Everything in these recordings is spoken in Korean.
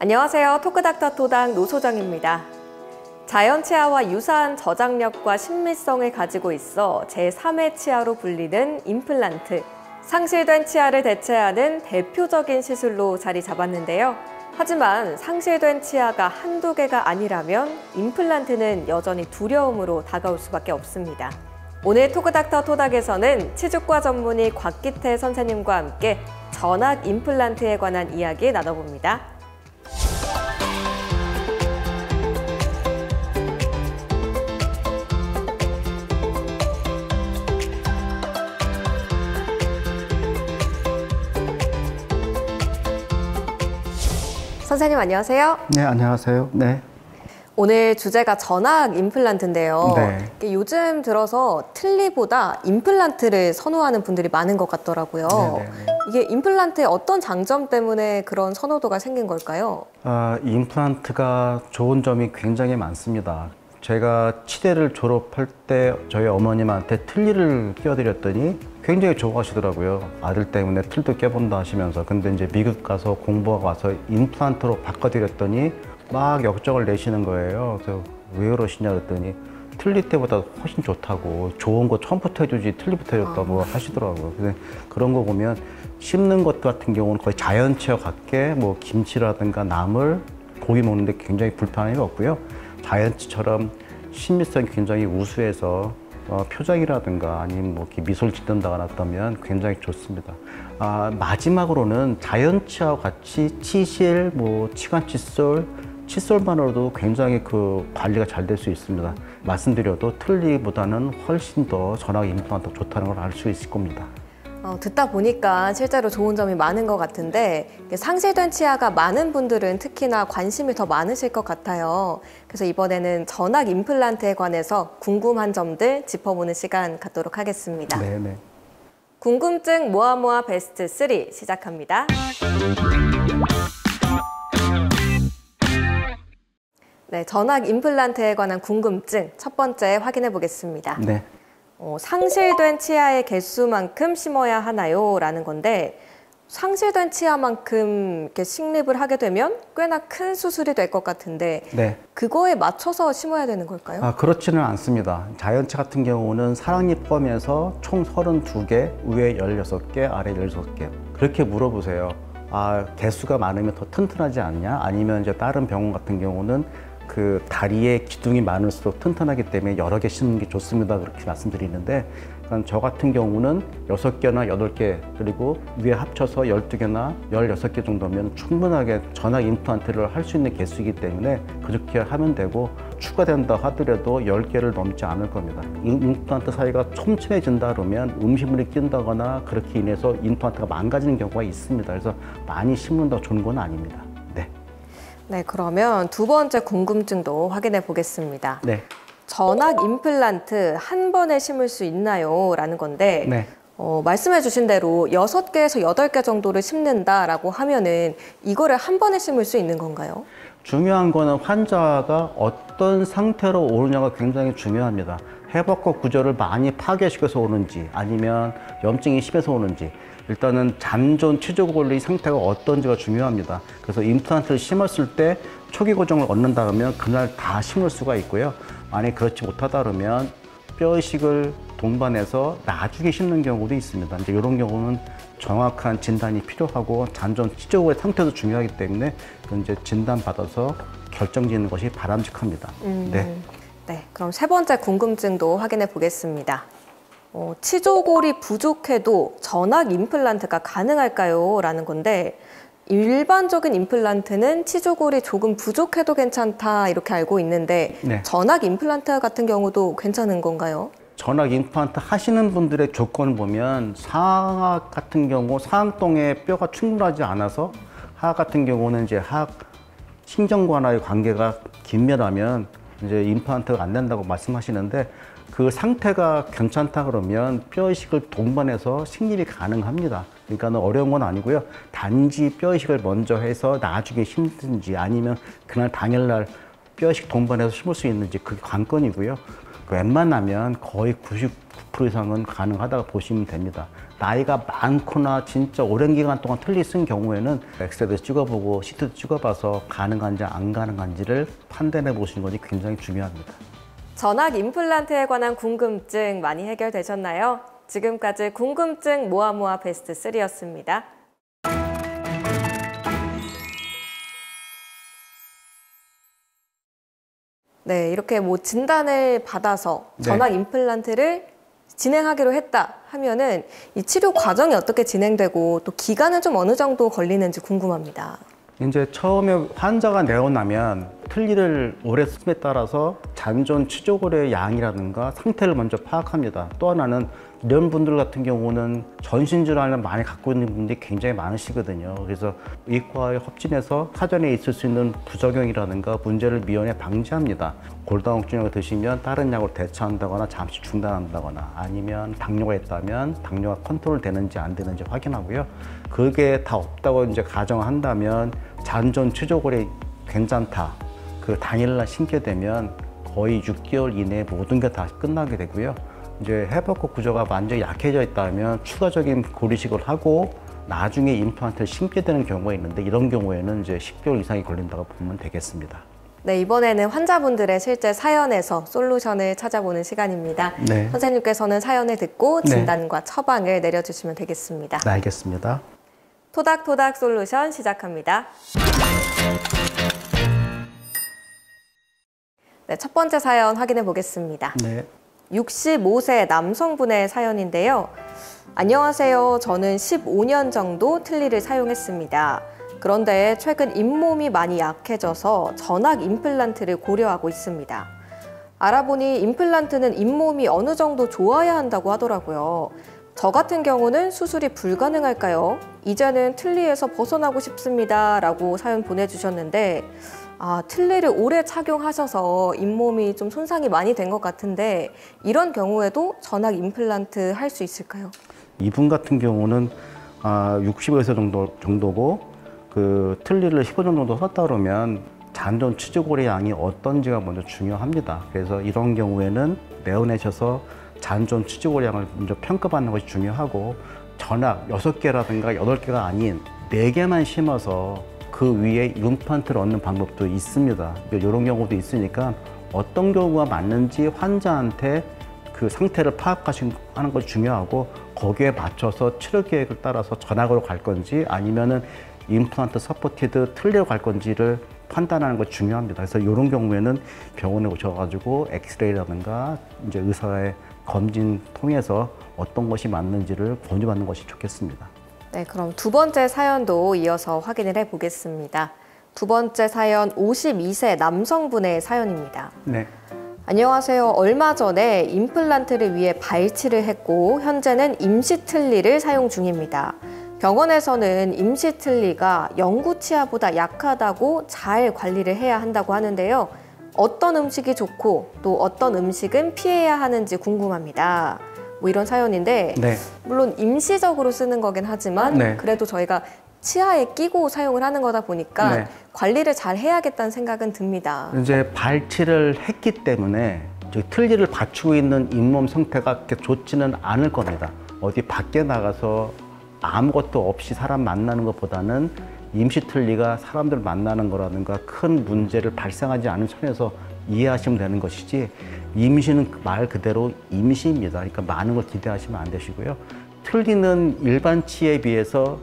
안녕하세요. 토크닥터 토당 노소정입니다. 자연 치아와 유사한 저장력과 신미성을 가지고 있어 제3의 치아로 불리는 임플란트. 상실된 치아를 대체하는 대표적인 시술로 자리 잡았는데요. 하지만 상실된 치아가 한두 개가 아니라면 임플란트는 여전히 두려움으로 다가올 수밖에 없습니다. 오늘 토크닥터 토닥에서는 치주과 전문의 곽기태 선생님과 함께 전악 임플란트에 관한 이야기 나눠봅니다. 선생님 안녕하세요. 네, 안녕하세요. 네. 오늘 주제가 전악 임플란트인데요. 네. 요즘 들어서 틀니보다 임플란트를 선호하는 분들이 많은 것 같더라고요. 네. 이게 임플란트의 어떤 장점 때문에 그런 선호도가 생긴 걸까요? 임플란트가 좋은 점이 굉장히 많습니다. 제가 치대를 졸업할 때 저희 어머님한테 틀니를 끼워드렸더니 굉장히 좋아하시더라고요. 아들 때문에 틀도 껴본다 하시면서. 근데 이제 미국 가서 공부하고 와서 임플란트로 바꿔드렸더니 막 역적을 내시는 거예요. 그래서 왜 그러시냐 그랬더니 틀니 때보다 훨씬 좋다고, 좋은 거 처음부터 해주지 틀니부터 해줬다고 하시더라고요. 그래서 그런 거 보면 씹는 것 같은 경우는 거의 자연치와 같게 뭐 김치라든가 나물, 고기 먹는데 굉장히 불편함이 없고요. 자연치처럼 신미성이 굉장히 우수해서 표정이라든가 아니면 뭐 이렇게 미소를 짓는다거나 하면 굉장히 좋습니다. 마지막으로는 자연치와 같이 치실, 뭐 치관 칫솔, 칫솔만으로도 굉장히 그 관리가 잘 될 수 있습니다. 말씀드려도 틀니보다는 훨씬 더 전악 임플란트가 좋다는 걸 알 수 있을 겁니다. 듣다 보니까 실제로 좋은 점이 많은 것 같은데 상실된 치아가 많은 분들은 특히나 관심이 더 많으실 것 같아요. 그래서 이번에는 전악 임플란트에 관해서 궁금한 점들 짚어보는 시간 갖도록 하겠습니다. 네네. 궁금증 모아모아 베스트 3 시작합니다. 네, 전악 임플란트에 관한 궁금증 첫 번째 확인해 보겠습니다. 네. 상실된 치아의 개수만큼 심어야 하나요? 라는 건데 상실된 치아만큼 이렇게 식립을 하게 되면 꽤나 큰 수술이 될 것 같은데 네. 그거에 맞춰서 심어야 되는 걸까요? 그렇지는 않습니다. 자연치 같은 경우는 사랑니 포함해서 총 32개, 위에 16개, 아래 16개. 그렇게 물어보세요. 개수가 많으면 더 튼튼하지 않냐? 아니면 이제 다른 병원 같은 경우는 그 다리에 기둥이 많을수록 튼튼하기 때문에 여러 개 심는 게 좋습니다. 그렇게 말씀드리는데 저 같은 경우는 6개나 8개 그리고 위에 합쳐서 12개나 16개 정도면 충분하게 전악 임플란트를 할 수 있는 개수이기 때문에 그렇게 하면 되고 추가된다 하더라도 10개를 넘지 않을 겁니다. 임플란트 사이가 촘촘해진다 그러면 음식물이 낀다거나 그렇게 인해서 임플란트가 망가지는 경우가 있습니다. 그래서 많이 심는다고 좋은 건 아닙니다. 네, 그러면 두 번째 궁금증도 확인해 보겠습니다. 네. 전악 임플란트 한 번에 심을 수 있나요? 라는 건데 네. 말씀해 주신 대로 6개에서 8개 정도를 심는다라고 하면은 이거를 한 번에 심을 수 있는 건가요? 중요한 거는 환자가 어떤 상태로 오느냐가 굉장히 중요합니다. 회복과 구조를 많이 파괴시켜서 오는지 아니면 염증이 심해서 오는지 일단은 잔존 치조골리 상태가 어떤지가 중요합니다. 그래서 임플란트를 심었을 때 초기 고정을 얻는다 그러면 그날 다 심을 수가 있고요. 만약 그렇지 못하다 그러면 뼈이식을 동반해서 나중에 심는 경우도 있습니다. 이제 이런 경우는 정확한 진단이 필요하고 잔존 치조골의 상태도 중요하기 때문에 이제 진단 받아서 결정짓는 것이 바람직합니다. 네, 그럼 세 번째 궁금증도 확인해 보겠습니다. 치조골이 부족해도 전악 임플란트가 가능할까요? 라는 건데 일반적인 임플란트는 치조골이 조금 부족해도 괜찮다 이렇게 알고 있는데 네. 전악 임플란트 같은 경우도 괜찮은 건가요? 전악 임플란트 하시는 분들의 조건을 보면 상악 같은 경우 상악동의 뼈가 충분하지 않아서 하악 같은 경우는 이제 하악 신경과의 관계가 긴밀하면 이제 임플란트가 안 된다고 말씀하시는데 그 상태가 괜찮다 그러면 뼈이식을 동반해서 식립이 가능합니다. 그러니까 어려운 건 아니고요. 단지 뼈이식을 먼저 해서 나중에 심든지 아니면 그날 당일날 뼈이식 동반해서 심을 수 있는지 그게 관건이고요. 웬만하면 거의 99% 이상은 가능하다고 보시면 됩니다. 나이가 많거나 진짜 오랜 기간 동안 틀니 쓴 경우에는 엑스레이도 찍어보고 CT도 찍어봐서 가능한지 안 가능한지를 판단해 보시는 것이 굉장히 중요합니다. 전악 임플란트에 관한 궁금증 많이 해결되셨나요? 지금까지 궁금증 모아 베스트 3였습니다. 네, 이렇게 진단을 받아서 전악 임플란트를 진행하기로 했다 하면은 이 치료 과정이 어떻게 진행되고 또 기간은 좀 어느 정도 걸리는지 궁금합니다. 이제 처음에 환자가 내어나면 틀니를 오래 쓰에 따라서 잔존 치조골의 양이라든가 상태를 먼저 파악합니다. 또 하나는 이런 분들 같은 경우는 전신질환을 많이 갖고 있는 분들이 굉장히 많으시거든요. 그래서 의과에 협진해서 사전에 있을 수 있는 부작용이라든가 문제를 미연에 방지합니다. 골다공증을 드시면 다른 약으로 대처한다거나 잠시 중단한다거나 아니면 당뇨가 있다면 당뇨가 컨트롤 되는지 안 되는지 확인하고요. 그게 다 없다고 이제 가정한다면 잔존 치조골이 괜찮다. 그 당일날 심게 되면 거의 6개월 이내에 모든 게 다 끝나게 되고요. 이제 해부학적 구조가 완전히 약해져 있다면 추가적인 고리식을 하고 나중에 임플란트를 심게 되는 경우가 있는데 이런 경우에는 이제 10개월 이상이 걸린다고 보면 되겠습니다. 네, 이번에는 환자분들의 실제 사연에서 솔루션을 찾아보는 시간입니다. 네. 선생님께서는 사연을 듣고 진단과 처방을 내려주시면 되겠습니다. 네, 알겠습니다. 토닥토닥 솔루션 시작합니다. 네, 첫 번째 사연 확인해 보겠습니다. 네. 65세 남성분의 사연인데요. 안녕하세요. 저는 15년 정도 틀니를 사용했습니다. 그런데 최근 잇몸이 많이 약해져서 전악 임플란트를 고려하고 있습니다. 알아보니 임플란트는 잇몸이 어느 정도 좋아야 한다고 하더라고요. 저 같은 경우는 수술이 불가능할까요? 이제는 틀니에서 벗어나고 싶습니다. 라고 사연 보내주셨는데 틀니를 오래 착용하셔서 잇몸이 좀 손상이 많이 된 것 같은데 이런 경우에도 전악 임플란트 할 수 있을까요? 이분 같은 경우는 65세 정도고 그 틀니를 15년 정도 썼다 그러면 잔존 치조골의 양이 어떤지가 먼저 중요합니다. 그래서 이런 경우에는 내어내셔서 잔존 치조골 양을 먼저 평가받는 것이 중요하고 전악 6개라든가 8개가 아닌 4개만 심어서 그 위에 임플란트를 얻는 방법도 있습니다. 이런 경우도 있으니까 어떤 경우가 맞는지 환자한테 그 상태를 파악하는 것이 중요하고 거기에 맞춰서 치료 계획을 따라서 전악으로 갈 건지 아니면은 임플란트 서포티드 틀니로 갈 건지를 판단하는 것이 중요합니다. 그래서 이런 경우에는 병원에 오셔가지고 엑스레이라든가 이제 의사의 검진 통해서 어떤 것이 맞는지를 권유받는 것이 좋겠습니다. 네, 그럼 두 번째 사연도 이어서 확인을 해보겠습니다. 두 번째 사연 52세 남성분의 사연입니다. 네. 안녕하세요. 얼마 전에 임플란트를 위해 발치를 했고 현재는 임시 틀니를 사용 중입니다. 병원에서는 임시 틀니가 영구 치아보다 약하다고 잘 관리를 해야 한다고 하는데요. 어떤 음식이 좋고 또 어떤 음식은 피해야 하는지 궁금합니다. 뭐 이런 사연인데 네. 물론 임시적으로 쓰는 거긴 하지만 네. 그래도 저희가 치아에 끼고 사용을 하는 거다 보니까 네. 관리를 잘 해야겠다는 생각은 듭니다. 이제 발치를 했기 때문에 틀니를 받치고 있는 잇몸 상태가 그렇게 좋지는 않을 겁니다. 어디 밖에 나가서 아무것도 없이 사람 만나는 것보다는 임시 틀니가 사람들 만나는 거라든가 큰 문제를 발생하지 않은 선에서 이해하시면 되는 것이지 임시는 말 그대로 임시입니다. 그러니까 많은 걸 기대하시면 안 되시고요. 틀니는 일반 치에 비해서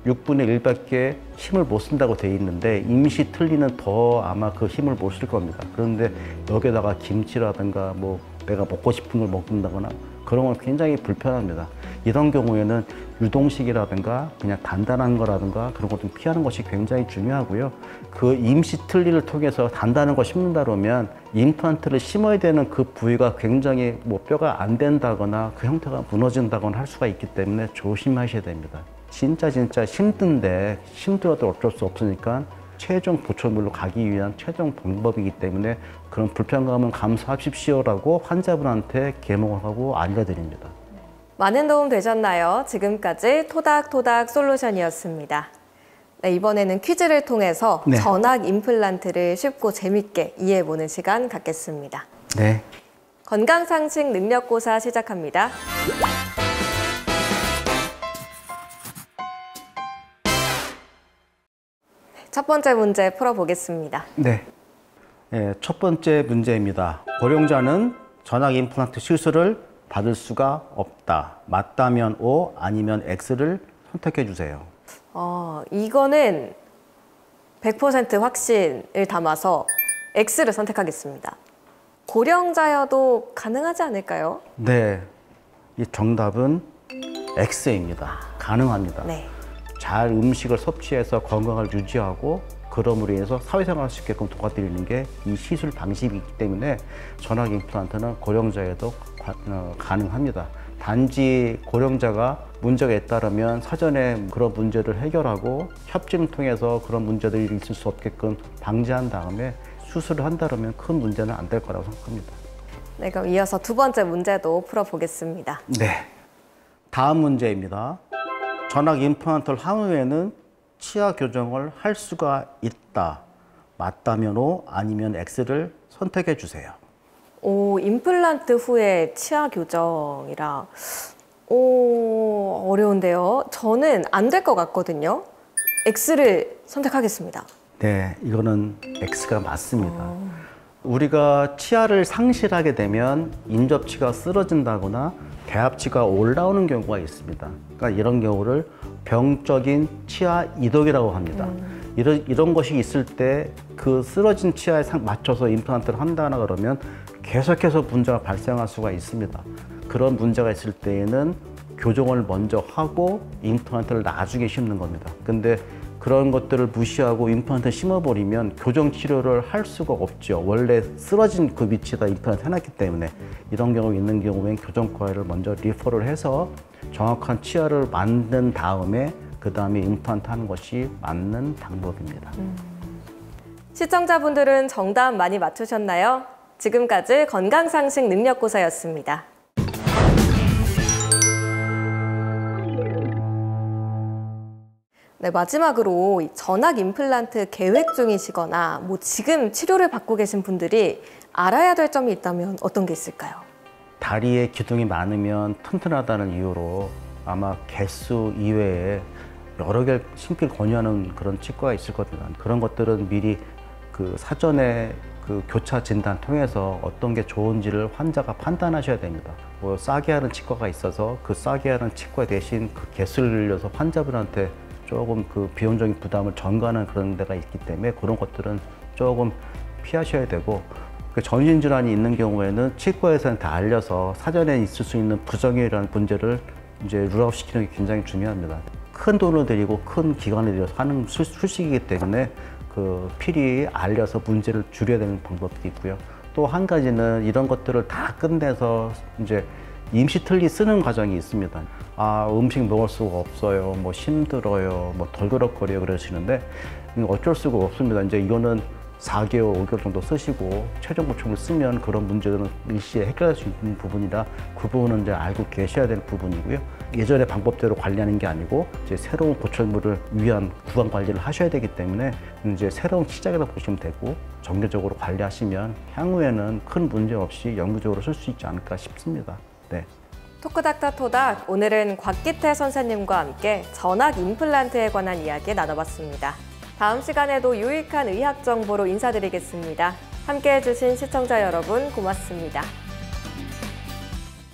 6분의 1밖에 힘을 못 쓴다고 돼 있는데 임시 틀니는 더 아마 그 힘을 못 쓸 겁니다. 그런데 여기다가 김치라든가 뭐 내가 먹고 싶은 걸 먹는다거나 그런 건 굉장히 불편합니다. 이런 경우에는 유동식이라든가 그냥 단단한 거라든가 그런 것 좀 피하는 것이 굉장히 중요하고요. 그 임시 틀니를 통해서 단단한 걸 심는다 그러면 임플란트를 심어야 되는 그 부위가 굉장히 뭐 뼈가 안 된다거나 그 형태가 무너진다거나 할 수가 있기 때문에 조심하셔야 됩니다. 진짜 힘든데 힘들어도 어쩔 수 없으니까 최종 보철물로 가기 위한 최종 방법이기 때문에 그런 불편감은 감수하십시오라고 환자분한테 계몽하고 알려드립니다. 많은 도움 되셨나요? 지금까지 토닥토닥 솔루션이었습니다. 네, 이번에는 퀴즈를 통해서 전악 임플란트를 쉽고 재밌게 이해해보는 시간 갖겠습니다. 네. 건강상식 능력고사 시작합니다. 첫 번째 문제 풀어보겠습니다. 네. 첫 번째 문제입니다. 고령자는 전학 임플란트 시술을 받을 수가 없다. 맞다면 O, 아니면 X를 선택해 주세요. 이거는 100% 확신을 담아서 X를 선택하겠습니다. 고령자여도 가능하지 않을까요? 네. 이 정답은 X입니다. 가능합니다. 네. 잘 음식을 섭취해서 건강을 유지하고 그럼으로 인해서 사회생활할 수 있게끔 도와드리는 게 이 시술 방식이기 때문에 전학 임플란트는 고령자에도 가능합니다. 단지 고령자가 문제가 있다면 사전에 그런 문제를 해결하고 협진을 통해서 그런 문제들이 있을 수 없게끔 방지한 다음에 수술을 한다면 큰 문제는 안 될 거라고 생각합니다. 네, 그럼 이어서 두 번째 문제도 풀어보겠습니다. 네. 다음 문제입니다. 전학 임플란트를 한 후에는 치아 교정을 할 수가 있다. 맞다면 O, 아니면 X를 선택해 주세요. 임플란트 후에 치아 교정이라 어려운데요. 저는 안 될 것 같거든요. X를 선택하겠습니다. 네, 이거는 X가 맞습니다. 우리가 치아를 상실하게 되면 인접치가 쓰러진다거나 대합치가 올라오는 경우가 있습니다. 그러니까 이런 경우를 병적인 치아 이독이라고 합니다. 이런 것이 있을 때 그 쓰러진 치아에 맞춰서 임플란트를 한다거나 그러면 계속해서 문제가 발생할 수가 있습니다. 그런 문제가 있을 때에는 교정을 먼저 하고 임플란트를 나중에 심는 겁니다. 근데 그런 것들을 무시하고 임플란트 심어버리면 교정 치료를 할 수가 없죠. 원래 쓰러진 그 위치에다 임플란트 해놨기 때문에 이런 경우 있는 경우엔 교정과를 먼저 리퍼를 해서 정확한 치아를 만든 다음에 그 다음에 임플란트 하는 것이 맞는 방법입니다. 시청자분들은 정답 많이 맞추셨나요? 지금까지 건강상식 능력고사였습니다. 네, 마지막으로 전학 임플란트 계획 중이시거나 지금 치료를 받고 계신 분들이 알아야 될 점이 있다면 어떤 게 있을까요? 다리에 기둥이 많으면 튼튼하다는 이유로 아마 개수 이외에 여러 개를 심기를 권유하는 그런 치과가 있을 겁니다. 그런 것들은 미리 그 사전에 그 교차 진단 통해서 어떤 게 좋은지를 환자가 판단하셔야 됩니다. 뭐 싸게 하는 치과가 있어서 그 싸게 하는 치과 대신 그 개수를 늘려서 환자분한테 조금 그 비용적인 부담을 전가하는 그런 데가 있기 때문에 그런 것들은 조금 피하셔야 되고, 그 전신질환이 있는 경우에는 치과에서는 다 알려서 사전에 있을 수 있는 부정형이라는 문제를 이제 룰아웃 시키는 게 굉장히 중요합니다. 큰 돈을 들이고 큰 기간을 들여서 하는 수식이기 때문에 그 필히 알려서 문제를 줄여야 되는 방법도 있고요. 또 한 가지는 이런 것들을 다 끝내서 이제 임시 틀니 쓰는 과정이 있습니다. 음식 먹을 수가 없어요, 뭐 힘들어요, 뭐 덜그럭거려요 그러시는데 어쩔 수가 없습니다. 이제 이거는 4개월, 5개월 정도 쓰시고 최종 보충을 쓰면 그런 문제들은 일시에 해결할 수 있는 부분이라 그 부분은 이제 알고 계셔야 될 부분이고요. 예전의 방법대로 관리하는 게 아니고 이제 새로운 고철물을 위한 구강 관리를 하셔야 되기 때문에 이제 새로운 시작이라고 보시면 되고, 정기적으로 관리하시면 향후에는 큰 문제 없이 영구적으로 쓸 수 있지 않을까 싶습니다. 네. 토크닥터 토닥, 오늘은 곽기태 선생님과 함께 전학 임플란트에 관한 이야기 나눠봤습니다. 다음 시간에도 유익한 의학 정보로 인사드리겠습니다. 함께해 주신 시청자 여러분 고맙습니다.